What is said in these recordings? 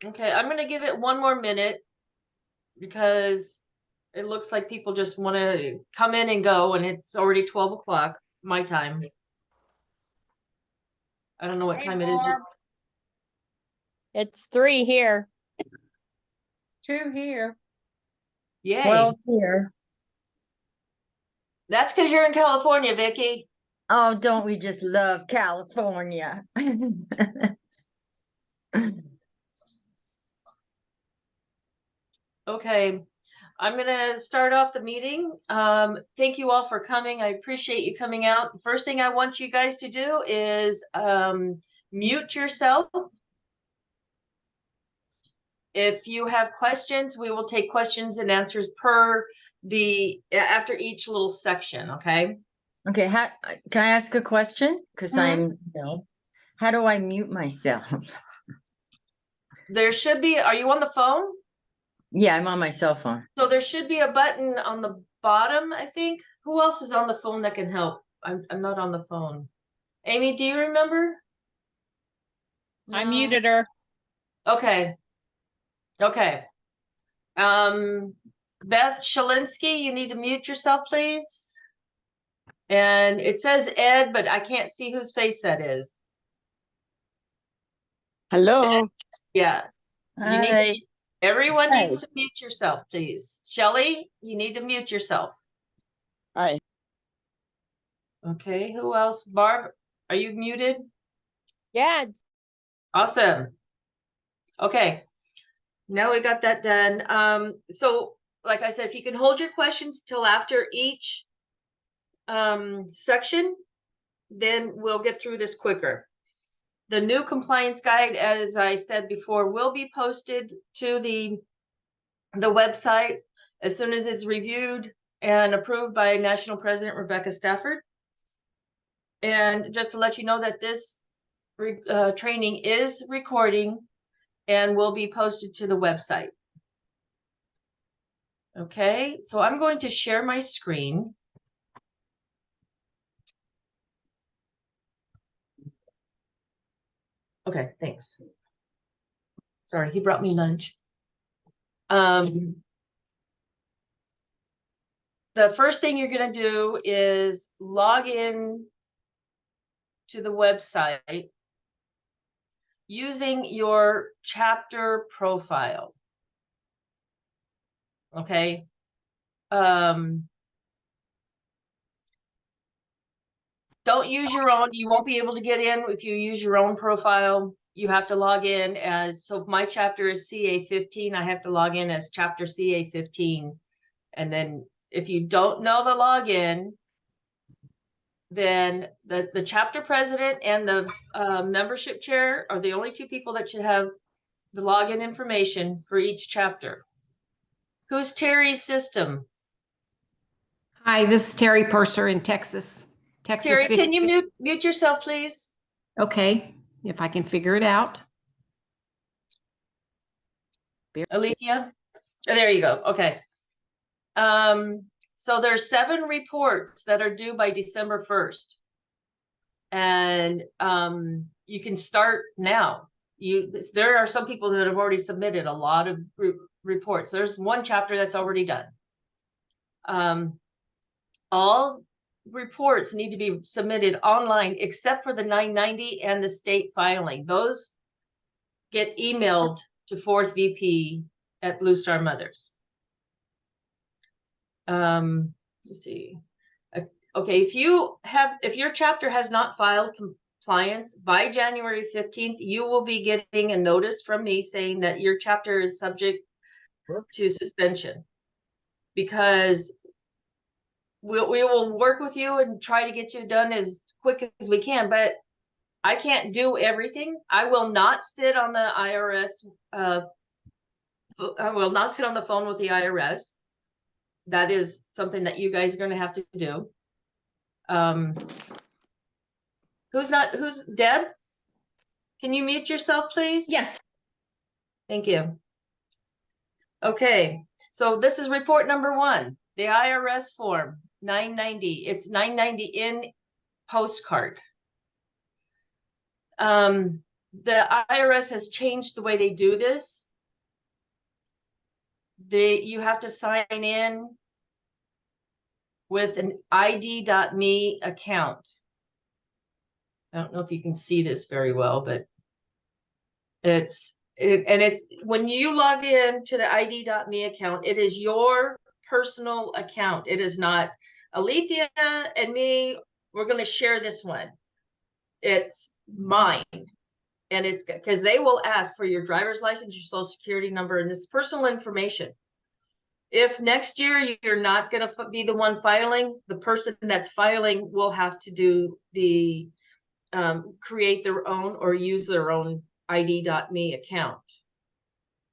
Okay, I'm gonna give it one more minute because it looks like people just want to come in and go, and it's already 12 o'clock my time. I don't know what Hey, time it is. Barb. It's 3 here. 2 here. Yay. 12 here. That's because you're in California, Vicky. Oh, don't we just love California? Okay, I'm gonna start off the meeting. Thank you all for coming. I appreciate you coming out. The first thing I want you guys to do is mute yourself. If you have questions, we will take questions and answers after each little section, okay? Okay, can I ask a question? Because Mhm. how do I mute myself? There should be, are you on the phone? Yeah, I'm on my cell phone. So there should be a button on the bottom, I think. Who else is on the phone that can help? I'm not on the phone. Amy, do you remember? I No. muted her. Okay. Okay. Beth Shalinsky, you need to mute yourself, please. And it says Ed, but I can't see whose face that is. Hello. Yeah. You need Hi. everyone Hi. needs to mute yourself, please. Shelley, you need to mute yourself. Hi. Okay, who else? Barb, are you muted? Yeah, Awesome. Okay, now we got that done. So like I said, if you can hold your questions till after each section, then we'll get through this quicker. The new compliance guide, as I said before, will be posted to the website as soon as it's reviewed and approved by National President Rebecca Stafford. And just to let you know that this training is recording and will be posted to the website. Okay, so I'm going to share my screen. Okay, thanks. Sorry, he brought me lunch. The first thing you're going to do is log in to the website using your chapter profile. Okay. Don't use your own. You won't be able to get in if you use your own profile. You have to log in as, so my chapter is CA15. I have to log in as chapter CA15. And then if you don't know the login, then the chapter president and the membership chair are the only two people that should have the login information for each chapter. Who's Terry's system? Hi, this is Terry Purser in Texas. Terry, can you mute yourself, please? Okay, if I can figure it out. Alethea? Oh, there you go. Okay. So there's 7 reports that are due by December 1st. And you can start now. There are some people that have already submitted a lot of reports. There's one chapter that's already done. All reports need to be submitted online except for the 990 and the state filing. Those get emailed to 4th VP at Blue Star Mothers. Let's see. Okay, if your chapter has not filed compliance by January 15th, you will be getting a notice from me saying that your chapter is subject to suspension, because we will work with you and try to get you done as quick as we can, but I can't do everything. I will not sit on the IRS. I will not sit on the phone with the IRS. That is something that you guys are going to have to do. Who's Deb? Can you mute yourself, please? Yes. Thank you. Okay, so this is report number 1, the IRS form 990. It's 990 in postcard. the IRS has changed the way they do this. You have to sign in with an ID.me account. I don't know if you can see this very well, but when you log in to the ID.me account, it is your personal account. It is not Alethea and me. We're going to share this one. It's mine. And it's because they will ask for your driver's license, your social security number, and this personal information. If next year you're not going to be the one filing, the person that's filing will have to do the create their own or use their own ID.me account.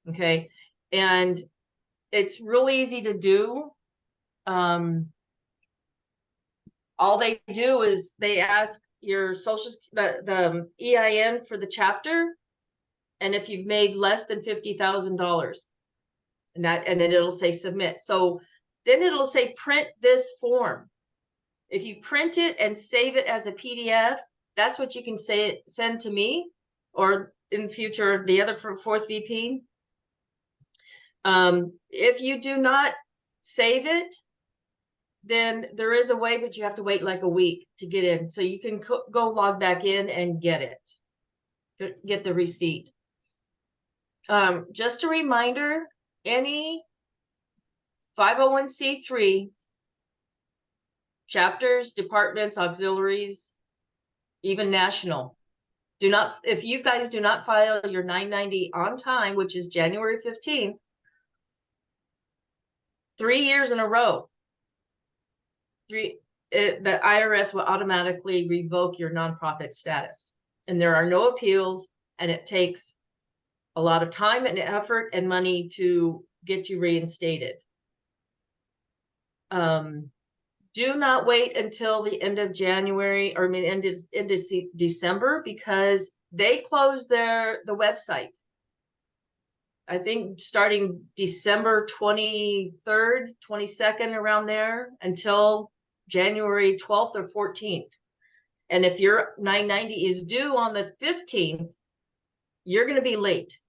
Okay. And it's really easy to do. All they do is they ask your social, the EIN for the chapter. And if you've made less than $50,000 and then it'll say submit. So then it'll say print this form. If you print it and save it as a PDF, that's what you can send to me, or in the future, the other fourth VP. If you do not save it, then there is a way, but you have to wait like a week to get in. So you can go log back in and get it, get the receipt. Just a reminder, any 501c3 chapters, departments, auxiliaries, even national, if you guys do not file your 990 on time, which is January 15th, 3 years in a row, the IRS will automatically revoke your nonprofit status. And there are no appeals, and it takes a lot of time and effort and money to get you reinstated. Do not wait until the end of January, or end of December, because they close the website. I think starting December 23rd, 22nd, around there, until January 12th or 14th. And if your 990 is due on the 15th, you're going to be late.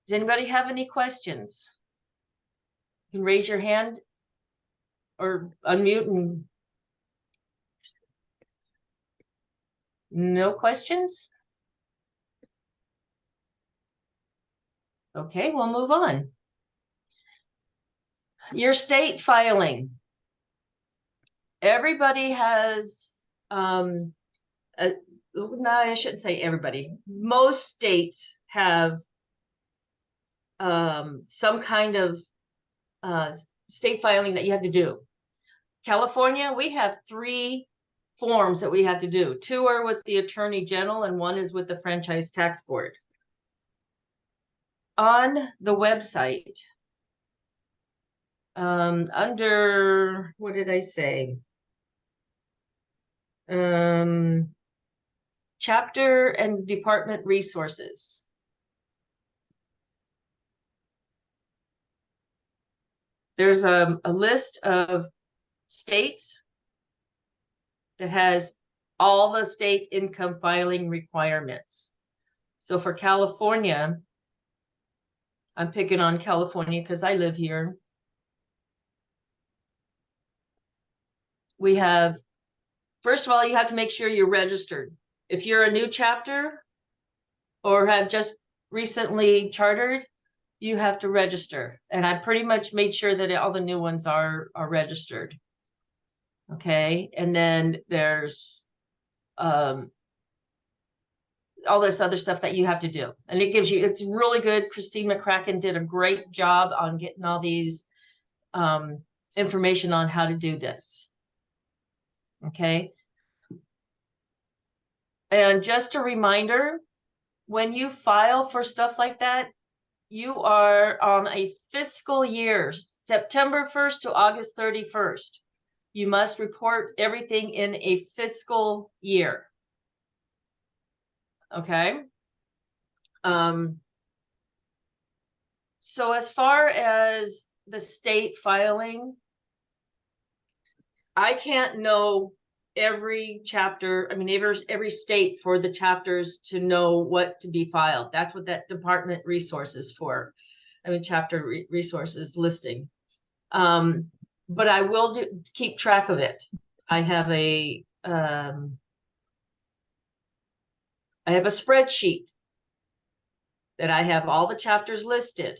Does anybody have any questions? You can raise your hand or unmute. And no questions? Okay, we'll move on. Your state filing. Everybody has, no, I shouldn't say everybody. Most states have some kind of state filing that you have to do. California, we have 3 forms that we have to do. 2 are with the Attorney General and 1 is with the Franchise Tax Board. On the website, under, what did I say? Chapter and department resources. There's a list of states that has all the state income filing requirements. So for California, I'm picking on California because I live here. We have, first of all, you have to make sure you're registered. If you're a new chapter or have just recently chartered, you have to register. And I pretty much made sure that all the new ones are registered. Okay. And then there's all this other stuff that you have to do. And it gives you, it's really good. Christine McCracken did a great job on getting all these information on how to do this. Okay. And just a reminder, when you file for stuff like that, you are on a fiscal year, September 1st to August 31st. You must report everything in a fiscal year. Okay. So as far as the state filing, I can't know every chapter, I mean, every state for the chapters to know what to be filed. That's what that department resource is for. I mean, chapter resources listing. But I will keep track of it. I have a spreadsheet that I have all the chapters listed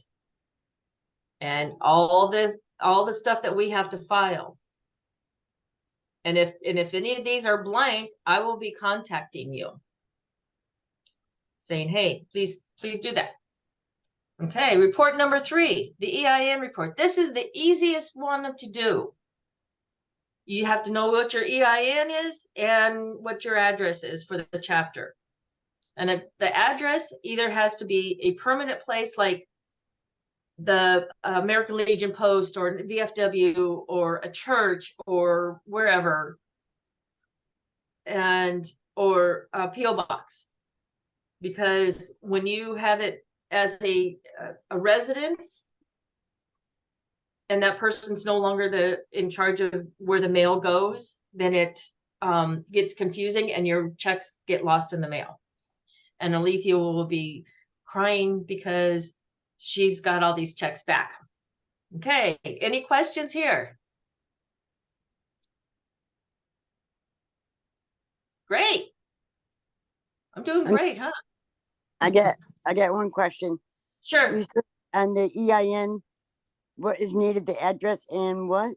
and all the stuff that we have to file. And if any of these are blank, I will be contacting you saying, hey, please do that. Okay, report number 3, the EIN report. This is the easiest one to do. You have to know what your EIN is and what your address is for the chapter. And the address either has to be a permanent place like the American Legion Post or VFW or a church or wherever, or a PO box. Because when you have it as a residence and that person's no longer in charge of where the mail goes, then it gets confusing and your checks get lost in the mail. And Alethea will be crying because she's got all these checks back. Okay, any questions here? Great. I'm doing great, huh? I get one question. Sure. You said on the EIN, what is needed, the address and what?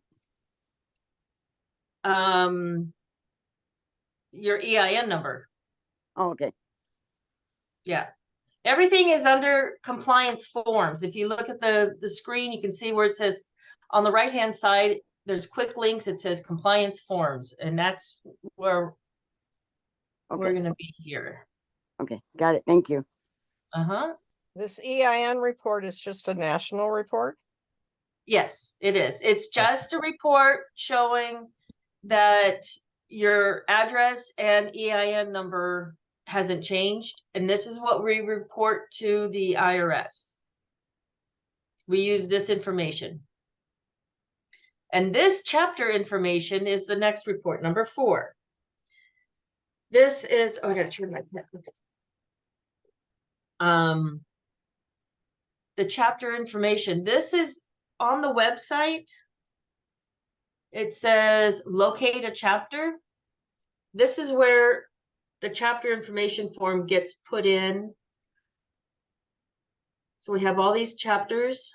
Your EIN number. Oh, okay. Yeah. Everything is under compliance forms. If you look at the screen, you can see where it says on the right-hand side, there's quick links. It says compliance forms, and that's where we're going to be here. Okay, got it. Thank you. Uh-huh. This EIN report is just a national report? Yes, it is. It's just a report showing that your address and EIN number hasn't changed. And this is what we report to the IRS. We use this information. And this chapter information is the next report, number 4. This is, oh, I gotta turn my the chapter information. This is on the website. It says locate a chapter. This is where the chapter information form gets put in. So we have all these chapters.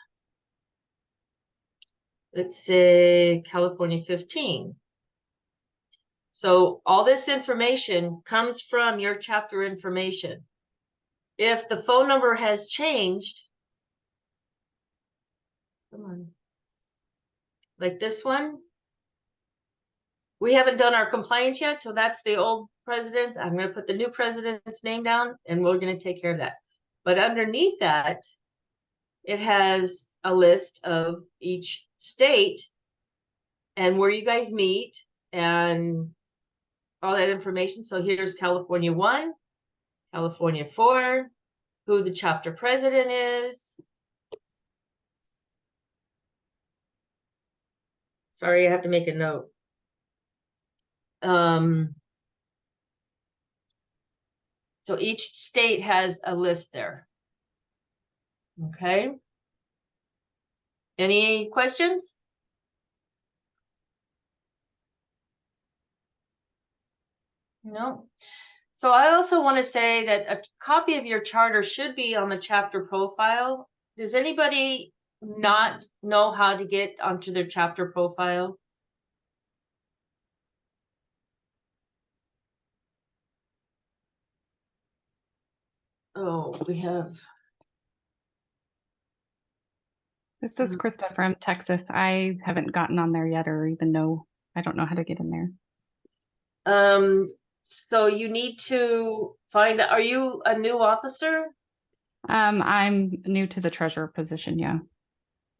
Let's say California 15. So all this information comes from your chapter information. If the phone number has changed, come on, like this one, we haven't done our compliance yet, so that's the old president. I'm going to put the new president's name down, and we're going to take care of that. But underneath that, it has a list of each state and where you guys meet and all that information. So here's California 1, California 4, who the chapter president is. Sorry, I have to make a note. So each state has a list there. Okay. Any questions? No. So I also want to say that a copy of your charter should be on the chapter profile. Does anybody not know how to get onto their chapter profile? Oh, we have. This is Krista from Texas. I haven't gotten on there yet, or even know, I don't know how to get in there. So you need to find out, are you a new officer? I'm new to the treasurer position, yeah.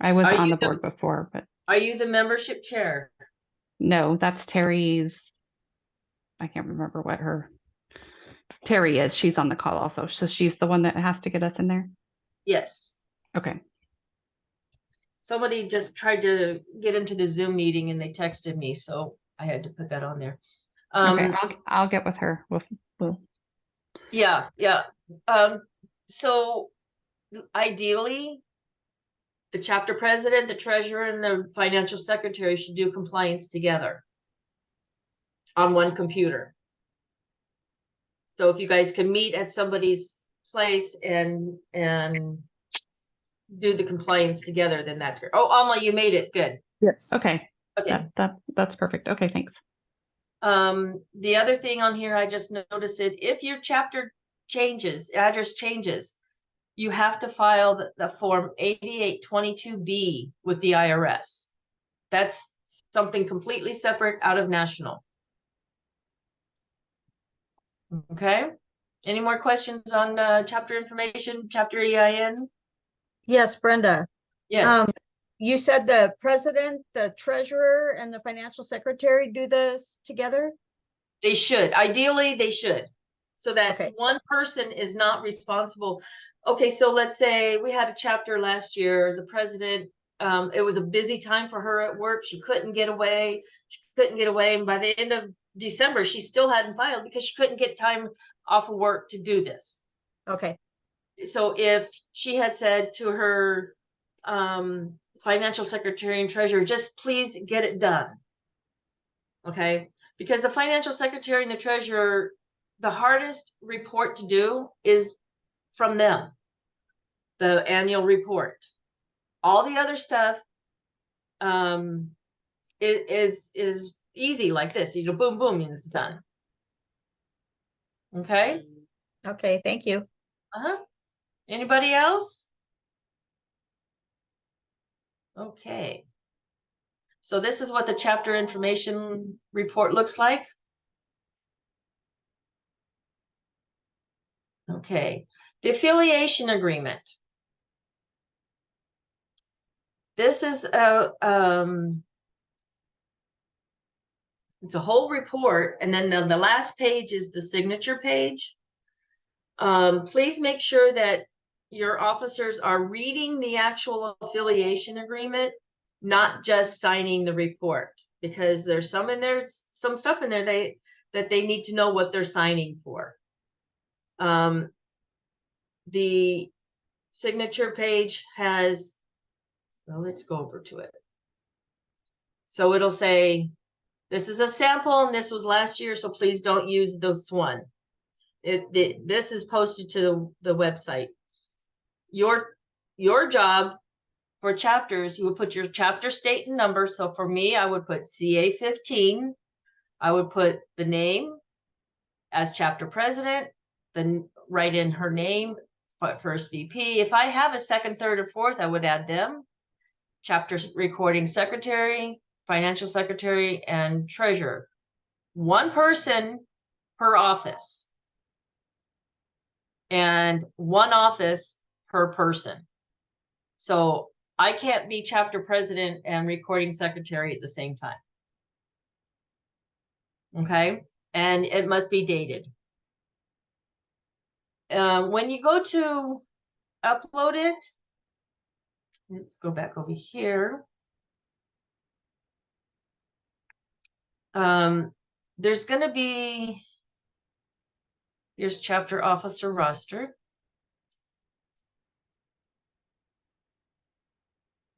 I was Are on you the board before, but Are you the membership chair? no, that's Terry's. I can't remember what Terry is. She's on the call also. So she's the one that has to get us in there. Yes. Okay. Somebody just tried to get into the Zoom meeting and they texted me, so I had to put that on there. Okay, I'll get with her. We'll Yeah, yeah. So ideally, the chapter president, the treasurer, and the financial secretary should do compliance together on one computer. So if you guys can meet at somebody's place and do the compliance together, then that's great. Oh, Alma, you made it. Good. Yes. Okay, Okay. that's perfect. Okay, thanks. The other thing on here, I just noticed it, if your chapter changes, address changes, you have to file the form 8822B with the IRS. That's something completely separate out of national. Okay. Any more questions on chapter information, chapter EIN? Yes, Brenda. Yes, You said the president, the treasurer, and the financial secretary do this together? they should. Ideally, they should. So that Okay. one person is not responsible. Okay, so let's say we had a chapter last year, the president, it was a busy time for her at work. She couldn't get away. And by the end of December, she still hadn't filed because she couldn't get time off of work to do this. Okay, So if she had said to her financial secretary and treasurer, just please get it done. Okay, because the financial secretary and the treasurer, the hardest report to do is from them, the annual report. All the other stuff is easy like this. You go boom, boom, and it's done. Okay. okay, thank you. Uh-huh. Anybody else? Okay. So this is what the chapter information report looks like. Okay. The affiliation agreement. This is it's a whole report, and then the last page is the signature page. Please make sure that your officers are reading the actual affiliation agreement, not just signing the report, because there's some in there, some stuff in there that they need to know what they're signing for. The signature page has, well, let's go over to it. So it'll say, this is a sample and this was last year, so please don't use this one. This is posted to the website. Your job for chapters, you would put your chapter state and number. So for me, I would put CA15. I would put the name as chapter president, then write in her name, first VP. If I have a second, third, or fourth, I would add them. Chapter recording secretary, financial secretary, and treasurer. One person per office. And one office per person. So I can't be chapter president and recording secretary at the same time. Okay, and it must be dated. When you go to upload it, let's go back over here. There's going to be, here's chapter officer roster.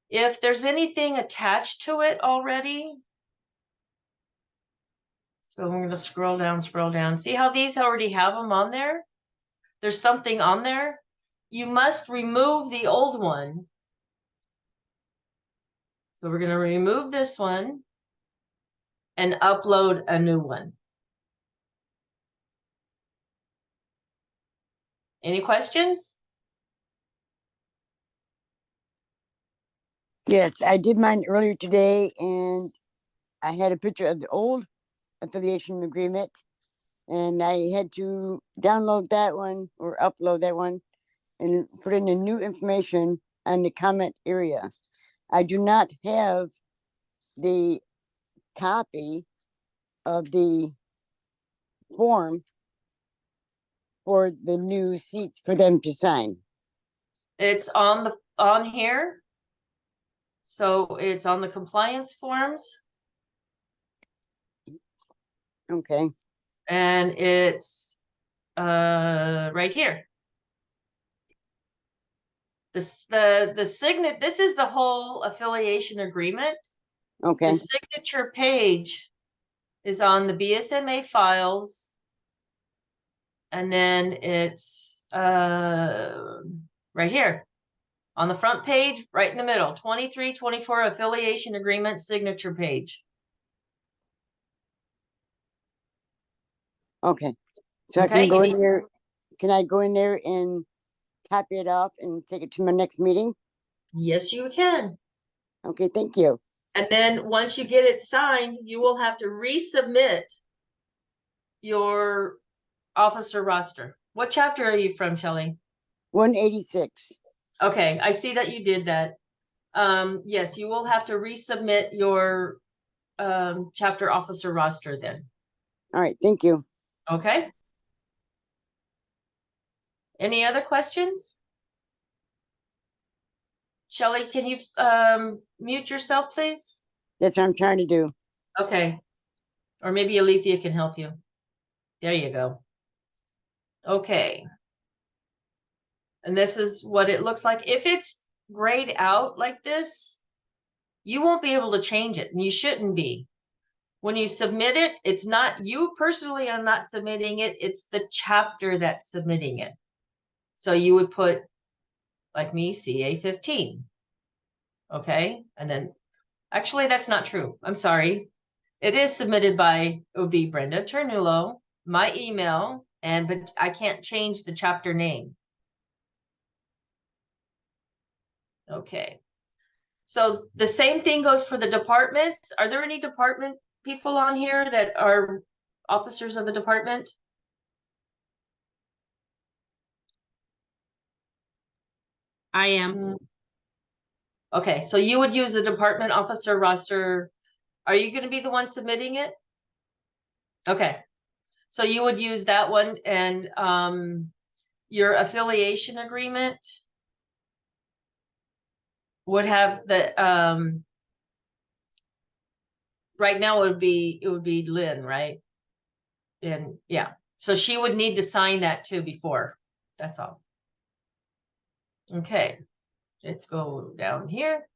If there's anything attached to it already, so I'm going to scroll down. See how these already have them on there? There's something on there. You must remove the old one. So we're going to remove this one and upload a new one. Any questions? Yes, I did mine earlier today and I had a picture of the old affiliation agreement and I had to download that one or upload that one and put in the new information on the comment area. I do not have the copy of the form for the new seats for them to sign. It's on here. So it's on the compliance forms. Okay, and it's right here. This is the whole affiliation agreement. okay, The signature page is on the BSMA files. And then it's right here on the front page, right in the middle, 23-24 affiliation agreement signature page. okay. So I Okay, can go you in need- there, can I go in there and copy it off and take it to my next meeting? Yes, you can. Okay, thank you. And then once you get it signed, you will have to resubmit your officer roster. What chapter are you from, Shelley? 186. Okay, I see that you did that. Yes, you will have to resubmit your chapter officer roster then. All right, thank you. Okay. Any other questions? Shelley, can you mute yourself, please? That's what I'm trying to do. Okay. Or maybe Alethea can help you. There you go. Okay. And this is what it looks like. If it's grayed out like this, you won't be able to change it, and you shouldn't be. When you submit it, it's not you personally are not submitting it, it's the chapter that's submitting it. So you would put, like me, CA 15. Okay, and then actually that's not true. I'm sorry. It is submitted by OB Brenda Ternulo, my email, but I can't change the chapter name. Okay. So the same thing goes for the departments. Are there any department people on here that are officers of the department? I am. Mm. Okay, so you would use the department officer roster. Are you going to be the one submitting it? Okay, so you would use that one, and your affiliation agreement would have the right now it would be Lynn, right? And yeah, so she would need to sign that too before. That's all. Okay, let's go down here.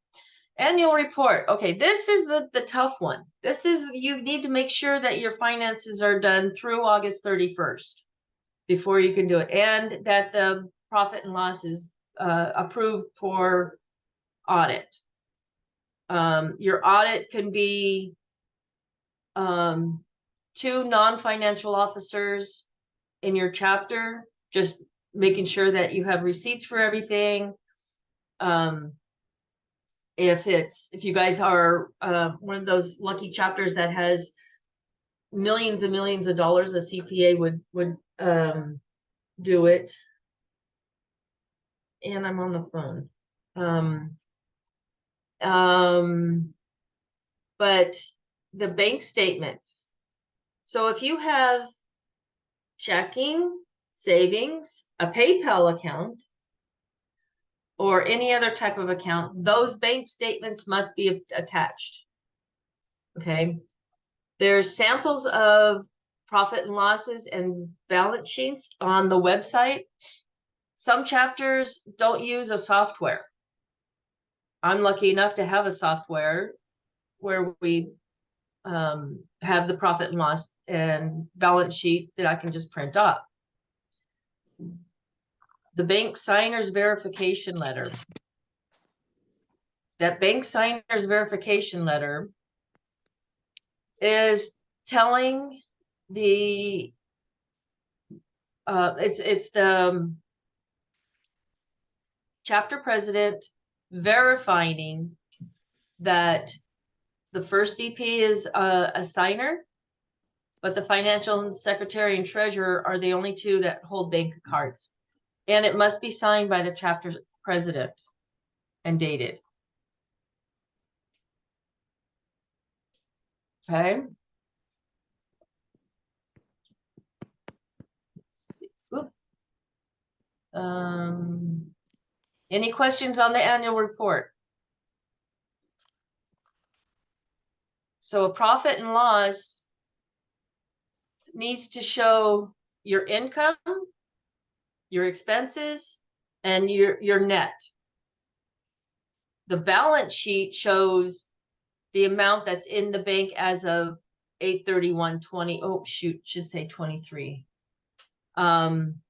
Annual report. Okay, this is the tough one. This is, you need to make sure that your finances are done through August 31st before you can do it, and that the profit and loss is approved for audit. Your audit can be 2 non-financial officers in your chapter, just making sure that you have receipts for everything. If you guys are one of those lucky chapters that has millions and millions of dollars, a CPA would do it. And I'm on the phone. But the bank statements. So if you have checking, savings, a PayPal account, or any other type of account, those bank statements must be attached. Okay. There's samples of profit and losses and balance sheets on the website. Some chapters don't use a software. I'm lucky enough to have a software where we have the profit and loss and balance sheet that I can just print off. The bank signer's verification letter. That bank signer's verification letter is telling the it's the chapter president verifying that the first VP is a signer, but the financial secretary and treasurer are the only 2 that hold bank cards. And it must be signed by the chapter president and dated. Okay. Any questions on the annual report? So a profit and loss needs to show your income, your expenses, and your net. The balance sheet shows the amount that's in the bank as of 8/31/20. Oh, shoot, should say 23. On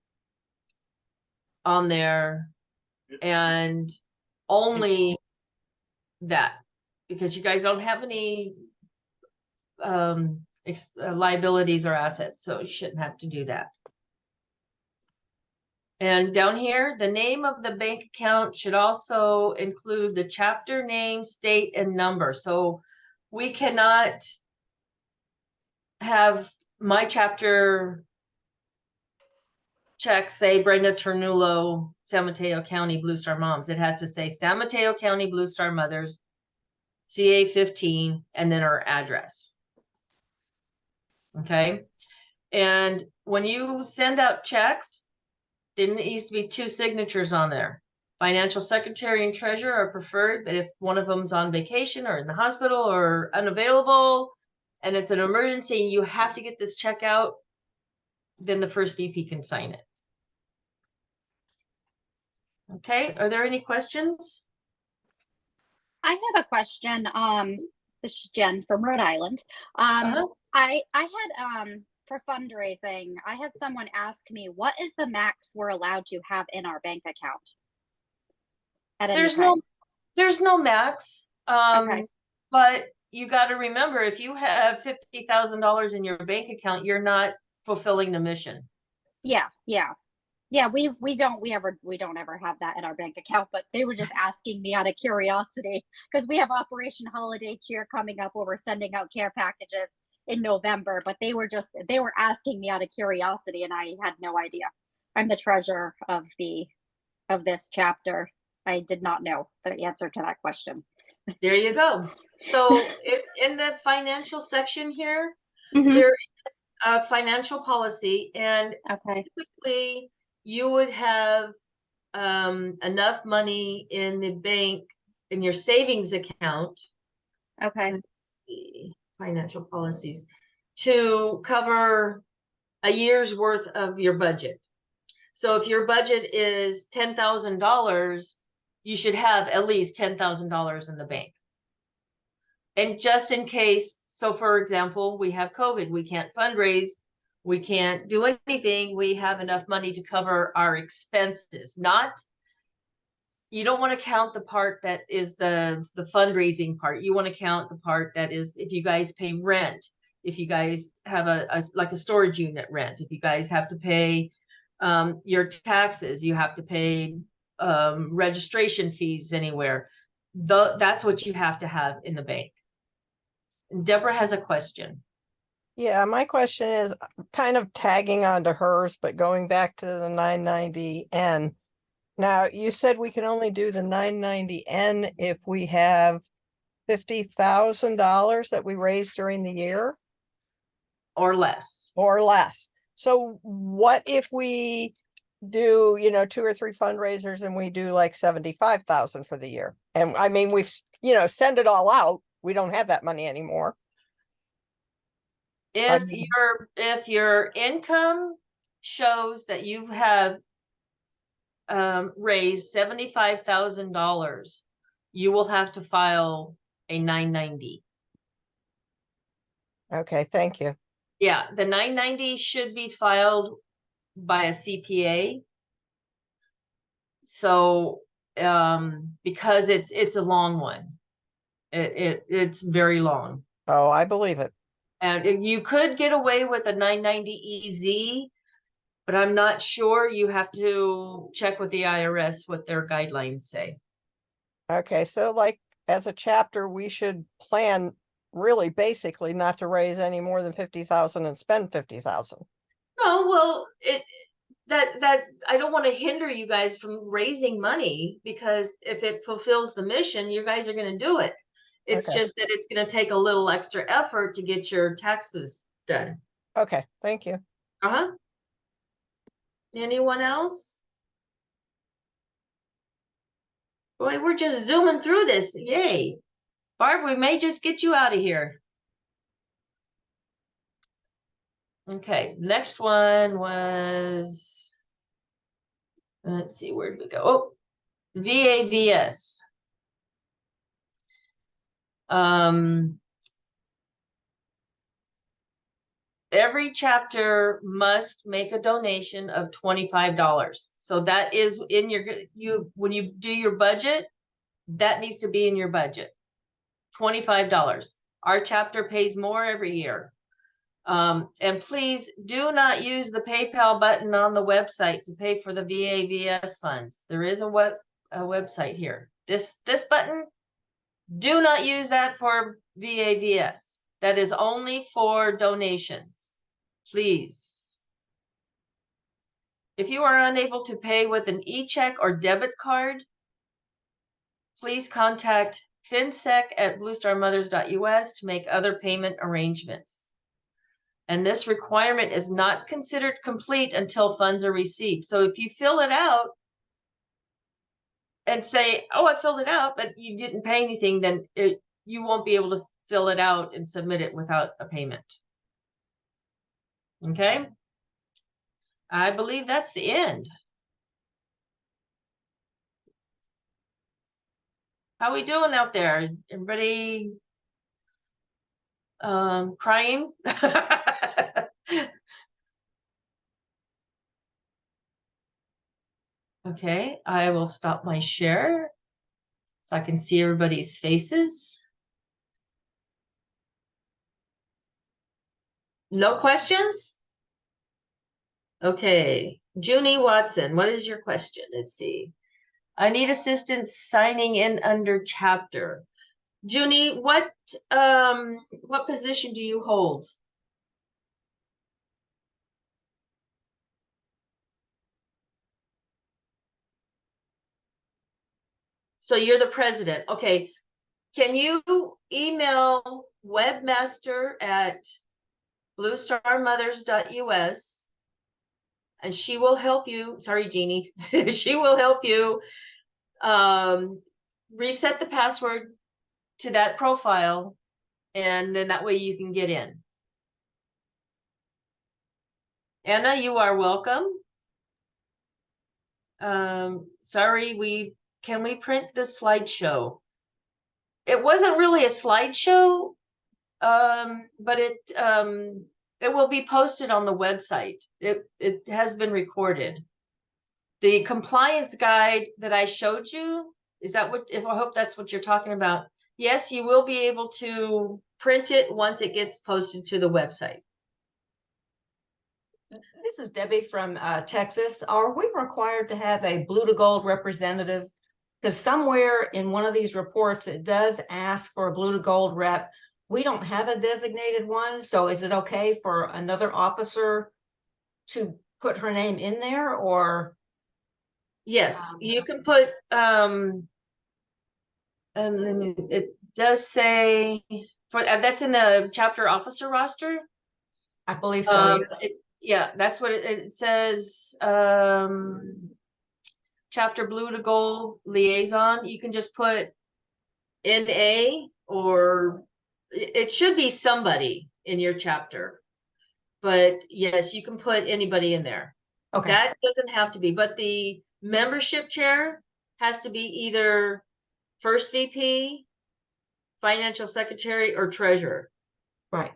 there, and only that, because you guys don't have any liabilities or assets, so you shouldn't have to do that. And down here, the name of the bank account should also include the chapter name, state, and number. So we cannot have my chapter check say Brenda Ternulo, San Mateo County Blue Star Moms. It has to say San Mateo County Blue Star Mothers, CA 15, and then our address. Okay. And when you send out checks, there needs to be 2 signatures on there. Financial secretary and treasurer are preferred, but if one of them's on vacation or in the hospital or unavailable, and it's an emergency, you have to get this check out, then the first VP can sign it. Okay, are there any questions? I have a question. This is Jen from Rhode Island. Uh-huh. I had for fundraising, I had someone ask me, what is the max we're allowed to have in our bank account? At any time? There's no max. Okay. But you got to remember, if you have $50,000 in your bank account, you're not fulfilling the mission. Yeah. We don't ever have that in our bank account, but they were just asking me out of curiosity because we have Operation Holiday Cheer coming up where we're sending out care packages in November, but they were asking me out of curiosity and I had no idea. I'm the treasurer of this chapter. I did not know the answer to that question. There you go. So in the financial section here, Mhm. there is a financial policy, and Okay. typically you would have enough money in the bank in your savings account. Okay. Let's see, financial policies, to cover a year's worth of your budget. So if your budget is $10,000, you should have at least $10,000 in the bank. And just in case, so for example, we have COVID, we can't fundraise, we can't do anything, we have enough money to cover our expenses. You don't want to count the part that is the fundraising part. You want to count the part that is if you guys pay rent, if you guys have like a storage unit rent, if you guys have to pay your taxes, you have to pay registration fees anywhere. That's what you have to have in the bank. Deborah has a question. Yeah, my question is kind of tagging onto hers, but going back to the 990N. Now, you said we can only do the 990N if we have $50,000 that we raise during the year Or less. or less. So what if we do, 2 or 3 fundraisers and we do like 75,000 for the year? And I mean, we've, send it all out. We don't have that money anymore. If your income shows that you have raised $75,000, you will have to file a 990. Okay, thank you. Yeah, the 990 should be filed by a CPA. So because it's a long one. It's very long. Oh, I believe it. And you could get away with a 990 EZ, but I'm not sure. You have to check with the IRS what their guidelines say. Okay, so like as a chapter, we should plan really basically not to raise any more than 50,000 and spend 50,000. No, well, that I don't want to hinder you guys from raising money, because if it fulfills the mission, you guys are going to do it. It's Okay. just that it's going to take a little extra effort to get your taxes done. Okay, thank you. Uh-huh. Anyone else? Boy, we're just zooming through this. Yay. Barb, we may just get you out of here. Okay, next one was, let's see, where did we go? Oh, VAVS. Every chapter must make a donation of $25. So that is in your, when you do your budget, that needs to be in your budget. $25. Our chapter pays more every year. And please do not use the PayPal button on the website to pay for the VAVS funds. There is a website here. This button, do not use that for VAVS. That is only for donations. Please. If you are unable to pay with an e-check or debit card, please contact finsec@bluestarmothers.us to make other payment arrangements. And this requirement is not considered complete until funds are received. So if you fill it out and say, oh, I filled it out, but you didn't pay anything, then you won't be able to fill it out and submit it without a payment. Okay? I believe that's the end. How we doing out there? Everybody crying? Okay, I will stop my share so I can see everybody's faces. No questions? Okay, Junie Watson, what is your question? Let's see. I need assistance signing in under chapter. Junie, what position do you hold? So you're the president. Okay. Can you email webmaster@bluestarmothers.us and she will help you. Sorry, Jeannie. She will help you reset the password to that profile, and then that way you can get in. Anna, you are welcome. Sorry, can we print the slideshow? It wasn't really a slideshow, but it will be posted on the website. It has been recorded. The compliance guide that I showed you, is that what, I hope that's what you're talking about. Yes, you will be able to print it once it gets posted to the website. This is Debbie from Texas. Are we required to have a blue to gold representative? Because somewhere in one of these reports, it does ask for a blue to gold rep. We don't have a designated one. So is it okay for another officer to put her name in there, or? Yes, you can put, and then it does say for that's in the chapter officer roster. I believe so. Yeah, that's what it says. Chapter blue to gold liaison. You can just put NA, or it should be somebody in your chapter. But yes, you can put anybody in there. Okay. That doesn't have to be, but the membership chair has to be either first VP, financial secretary, or treasurer. Right.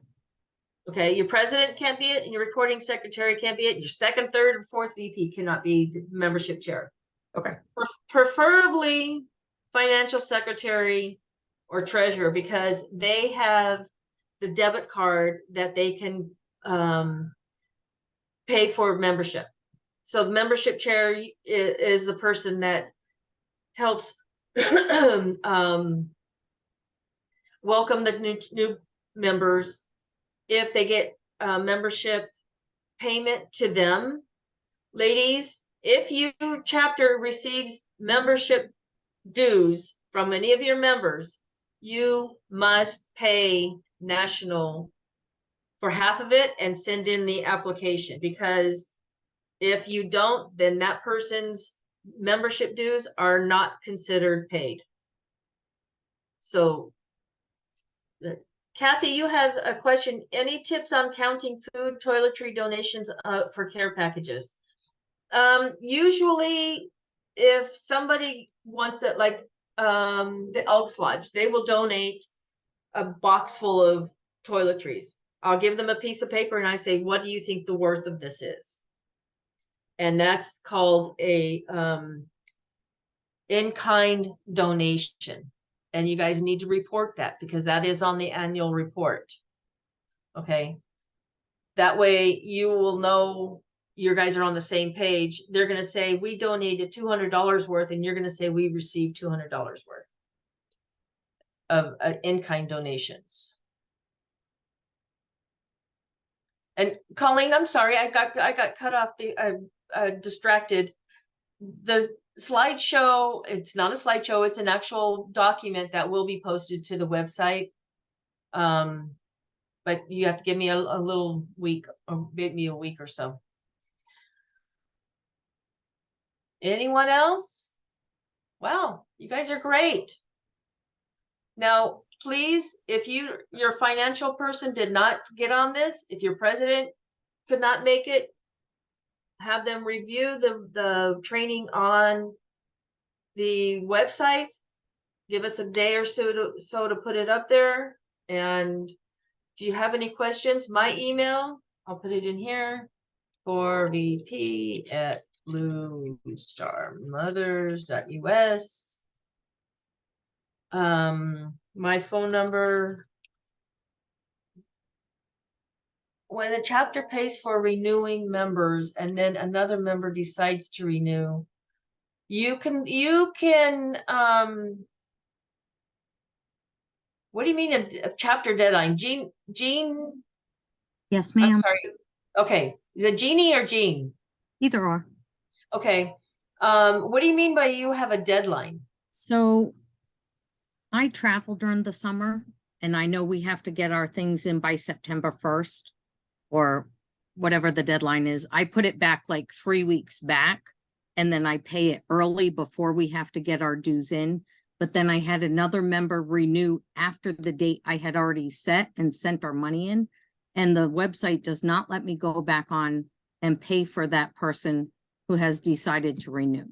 Okay, your president can't be it, and your recording secretary can't be it. Your second, third, or fourth VP cannot be the membership chair. Okay. Preferably financial secretary or treasurer, because they have the debit card that they can pay for membership. So the membership chair is the person that helps welcome the new members. If they get membership payment to them, ladies, if your chapter receives membership dues from any of your members, you must pay national for half of it and send in the application, because if you don't, then that person's membership dues are not considered paid. So Kathy, you have a question. Any tips on counting food toiletry donations for care packages? Usually if somebody wants it, like the Elks Lodge, they will donate a box full of toiletries. I'll give them a piece of paper and I say, what do you think the worth of this is? And that's called a in-kind donation. And you guys need to report that because that is on the annual report. Okay. That way you will know you guys are on the same page. They're going to say, we donated $200 worth, and you're going to say we received $200 worth of in-kind donations. And Colleen, I'm sorry, I got cut off, distracted. The slideshow, it's not a slideshow, it's an actual document that will be posted to the website. But you have to give me a little week, or maybe a week or so. Anyone else? Wow, you guys are great. Now, please, if your financial person did not get on this, if your president could not make it, have them review the training on the website. Give us a day or so to put it up there. And if you have any questions, my email, I'll put it in here, for vp@bluestarmothers.us. My phone number. When the chapter pays for renewing members and then another member decides to renew, you can what do you mean a chapter deadline? Jean? Yes, I'm ma'am. sorry. Okay. Is it Jeannie or Jean? Either or. Okay. What do you mean by you have a deadline? So I travel during the summer and I know we have to get our things in by September 1st or whatever the deadline is. I put it back like 3 weeks back and then I pay it early before we have to get our dues in. But then I had another member renew after the date I had already set and sent our money in. And the website does not let me go back on and pay for that person who has decided to renew.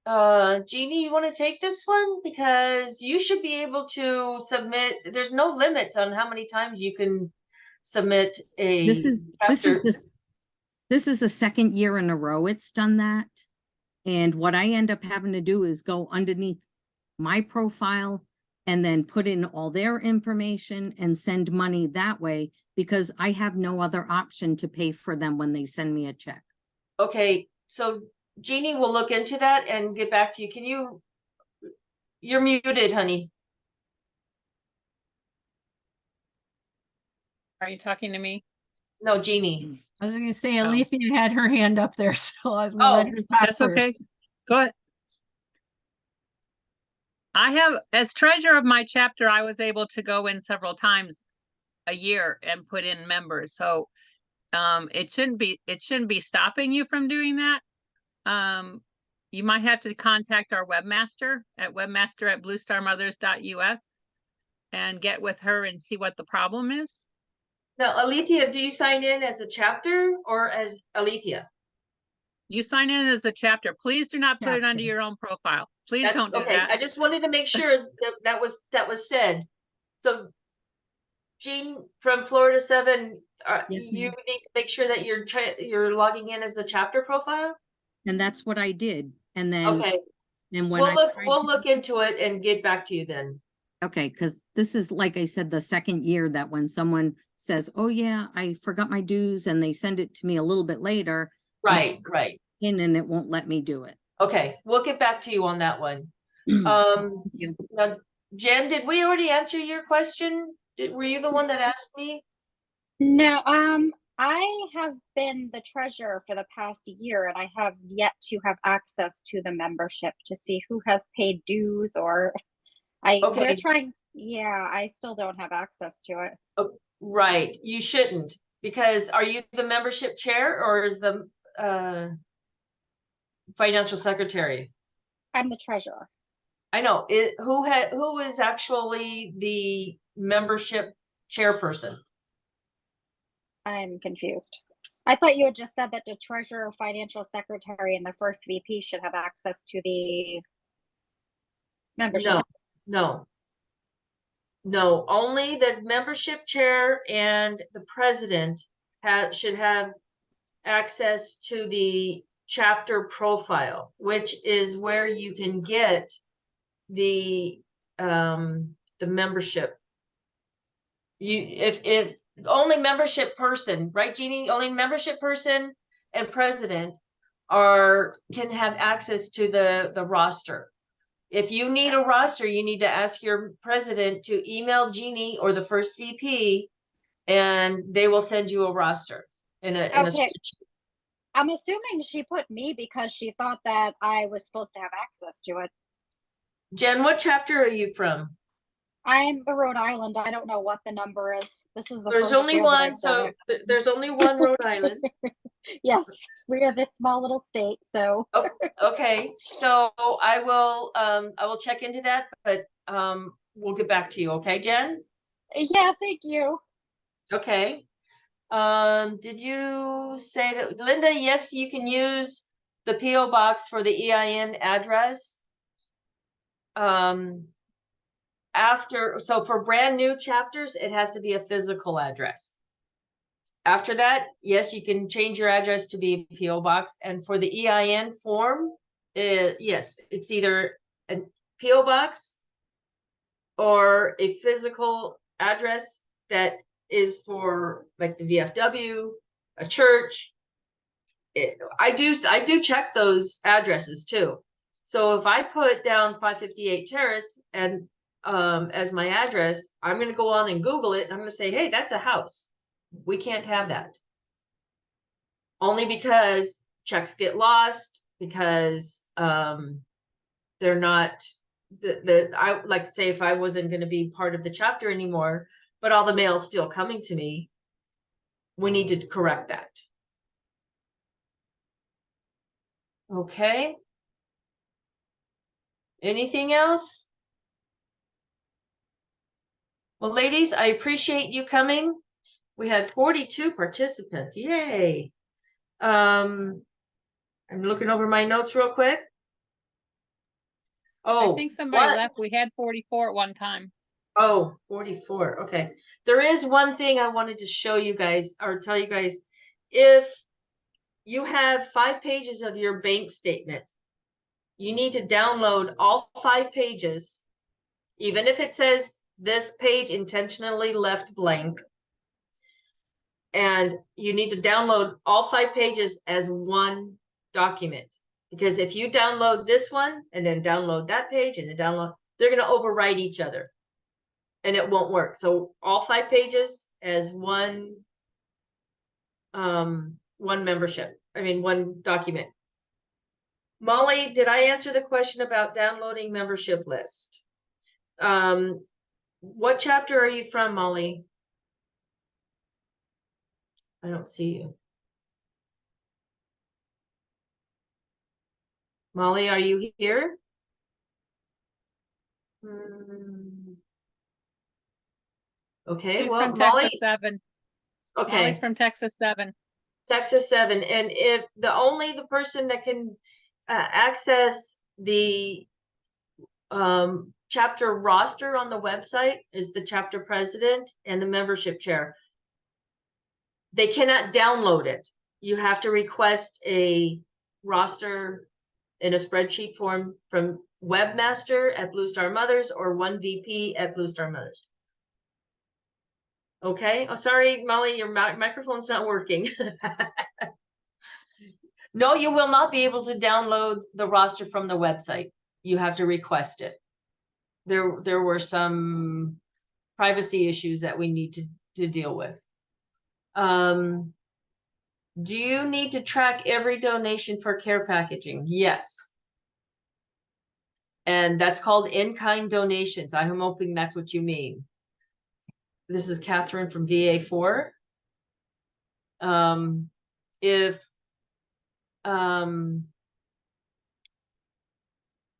Jeannie, you want to take this one? Because you should be able to submit. There's no limit on how many times you can submit a This is the second year in a row it's done that. And what I end up having to do is go underneath my profile and then put in all their information and send money that way because I have no other option to pay for them when they send me a check. Okay, so Jeannie will look into that and get back to you. You're muted, honey. Are you talking to me? No, Jeannie. I was gonna say Oh. Alethea had her hand up there, so I was gonna let her talk That's okay. first. Go ahead. I have, as treasurer of my chapter, I was able to go in several times a year and put in members. So it shouldn't be stopping you from doing that. You might have to contact our webmaster at webmaster@bluestarmothers.us and get with her and see what the problem is. Now, Alethea, do you sign in as a chapter or as Alethea? You sign in as a chapter. Please do not put it under Chapter. your own profile. Please don't do okay. that. I just wanted to make sure that was said. So, Jean from Florida 7, Yes, you ma'am. need to make sure that you're logging in as the chapter profile. And that's what I did. And then, Okay, and when we'll look into it and get back to you then. Okay, because this is, like I said, the second year that when someone says, oh yeah, I forgot my dues and they send it to me a little bit later. Right. And it won't let me do it. Okay, we'll get back to you on that one. Thank you. Now, Jen, did we already answer your question? Were you the one that asked me? No, I have been the treasurer for the past year and I have yet to have access to the membership to see who has paid dues or we're trying. Yeah, I still don't have access to it. Oh, right, you shouldn't, because are you the membership chair or is the financial secretary? I'm the treasurer. I know who is actually the membership chairperson. I'm confused. I thought you had just said that the treasurer, financial secretary, and the first VP should have access to the membership. No. No, only the membership chair and the president should have access to the chapter profile, which is where you can get the membership. If only membership person, right, Jeannie? Only membership person and president can have access to the roster. If you need a roster, you need to ask your president to email Jeannie or the first VP, and they will send you a roster in a Okay. spreadsheet. I'm assuming she put me because she thought that I was supposed to have access to it. Jen, what chapter are you from? I'm the Rhode Island. I don't know what the number is. This is the There's first only year that one, I've done so there's only one Rhode Island. Yes, we are this small little state, so. Okay, so I will check into that, but we'll get back to you, okay, Jen? Yeah, thank you. Okay. Did you say that, Linda? Yes, you can use the PO box for the EIN address. So for brand new chapters, it has to be a physical address. After that, yes, you can change your address to be a PO box. And for the EIN form, yes, it's either a PO box or a physical address that is for like the VFW, a church. I do check those addresses too. So if I put down 558 Terrace and as my address, I'm going to go on and Google it. And I'm going to say, hey, that's a house. We can't have that. Only because checks get lost, because they're not I like to say, if I wasn't going to be part of the chapter anymore, but all the mail's still coming to me, we need to correct that. Okay. Anything else? Well, ladies, I appreciate you coming. We had 42 participants. Yay. I'm looking over my notes real quick. Oh, I think somebody what? left. We had 44 at one time. Oh, 44. Okay. There is one thing I wanted to show you guys or tell you guys. If you have 5 pages of your bank statement, you need to download all 5 pages, even if it says this page intentionally left blank. And you need to download all 5 pages as one document. Because if you download this one and then download that page and then download, they're going to overwrite each other. And it won't work. So all 5 pages as one membership. One document. Molly, did I answer the question about downloading membership list? What chapter are you from, Molly? I don't see you. Molly, are you here? Okay, She's well, from Molly. Texas 7. Okay. Molly's from Texas 7. Texas 7. And if the person that can access the chapter roster on the website is the chapter president and the membership chair. They cannot download it. You have to request a roster in a spreadsheet form from Webmaster at Blue Star Mothers or 1VP at Blue Star Mothers. Okay. Oh, sorry, Molly, your microphone's not working. No, you will not be able to download the roster from the website. You have to request it. There were some privacy issues that we need to deal with. Do you need to track every donation for care packaging? Yes. And that's called in-kind donations. I'm hoping that's what you mean. This is Catherine from VA4.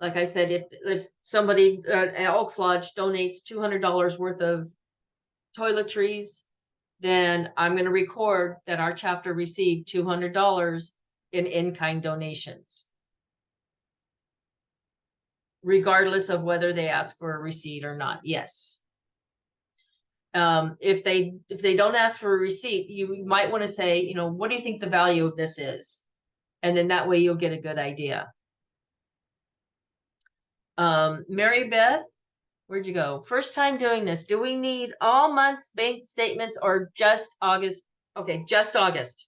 Like I said, if somebody at Elks Lodge donates $200 worth of toiletries, then I'm gonna record that our chapter received $200 in-kind donations. Regardless of whether they ask for a receipt or not, yes. If they don't ask for a receipt, you might want to say, you know, what do you think the value of this is? And then that way you'll get a good idea. Mary Beth, where'd you go? First time doing this. Do we need all months bank statements or just August? Okay, just August.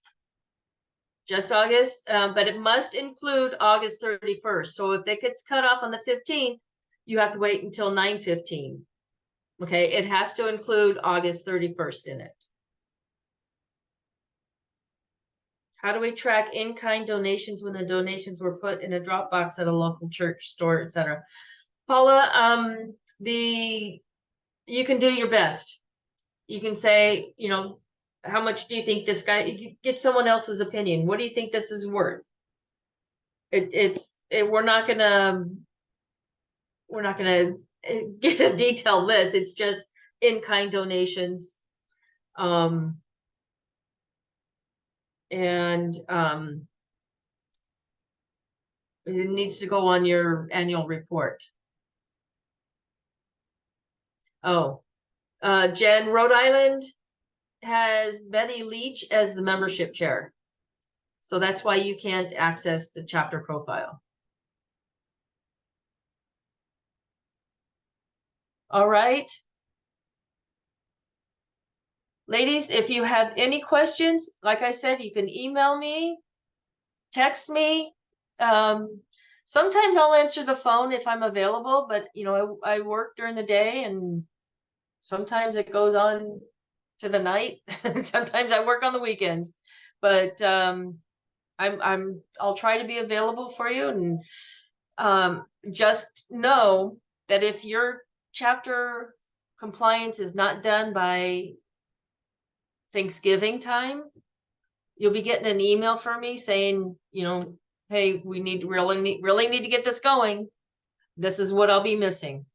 Just August, but it must include August 31st. So if it gets cut off on the 15th, you have to wait until 9/15. Okay, it has to include August 31st in it. How do we track in-kind donations when the donations were put in a drop box at a local church, store, etc.? Paula, you can do your best. You can say, you know, how much do you think this guy, you get someone else's opinion. What do you think this is worth? We're not gonna get a detailed list. It's just in-kind donations. It needs to go on your annual report. Oh, Jen, Rhode Island has Betty Leach as the membership chair. So that's why you can't access the chapter profile. All right. Ladies, if you have any questions, like I said, you can email me, text me. Sometimes I'll answer the phone if I'm available, but you know, I work during the day and sometimes it goes on to the night. Sometimes I work on the weekends, but I'll try to be available for you. And just know that if your chapter compliance is not done by Thanksgiving time, you'll be getting an email from me saying, you know, hey, we really need to get this going. This is what I'll be missing.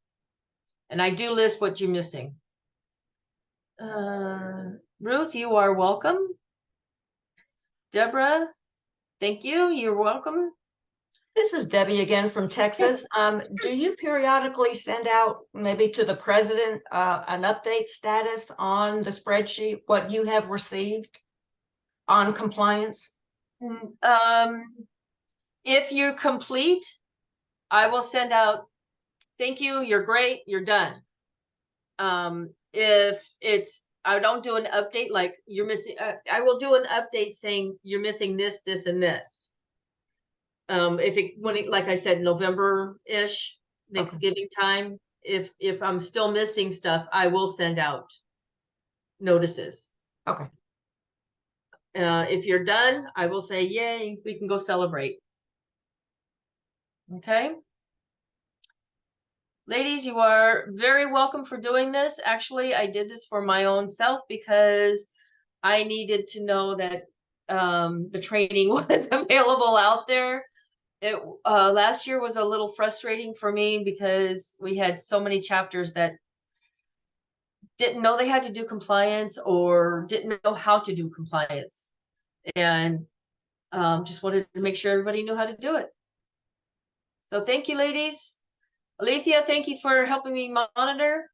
And I do list what you're missing. Ruth, you are welcome. Deborah, thank you. You're welcome. This is Debbie again from Texas. Do you periodically send out maybe to the president an update status on the spreadsheet, what you have received on compliance? If you complete, I will send out, thank you, you're great, you're done. If it's, I don't do an update like you're missing, I will do an update saying you're missing this, this, and this. Like I said, November-ish, Thanksgiving time, if I'm still missing stuff, I will send out notices. Okay. If you're done, I will say, yay, we can go celebrate. Okay. Ladies, you are very welcome for doing this. Actually, I did this for my own self because I needed to know that the training was available out there. Last year was a little frustrating for me because we had so many chapters that didn't know they had to do compliance or didn't know how to do compliance. And just wanted to make sure everybody knew how to do it. So thank you, ladies. Alethea, thank you for helping me monitor.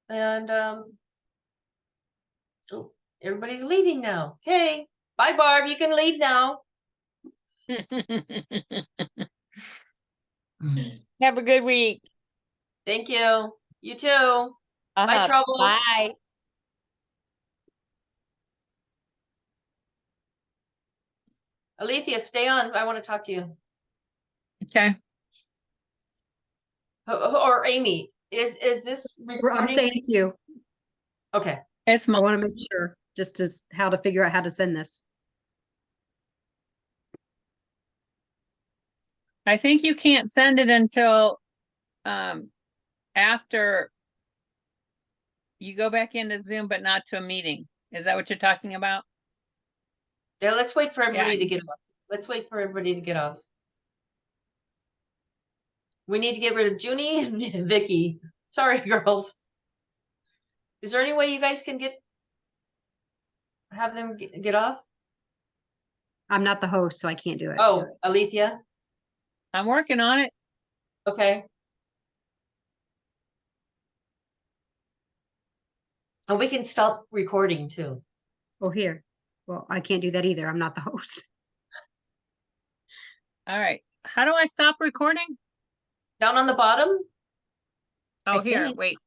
And oh, everybody's leaving now. Okay. Bye, Barb. You can leave now. Have a good week. Thank you. You too. Bye, Trouble. Bye. Alethea, stay on. I want to talk to you. Okay. Or Amy, is this I'm recording? staying to you. Okay. It's I want to make sure just as how to figure out how to send this. I think you can't send it until after you go back into Zoom, but not to a meeting. Is that what you're talking about? Yeah, let's wait for everybody Yeah. to get off. Let's wait for everybody to get off. We need to get rid of Junie and Vicky. Sorry, girls. Is there any way you guys can have them get off? I'm not the host, so I can't do it. Oh, Alethea? I'm working on it. Okay. And we can stop recording too. Oh, here. Well, I can't do that either. I'm not the host. All right. How do I stop recording? Down on the bottom? Oh, I here, think. wait.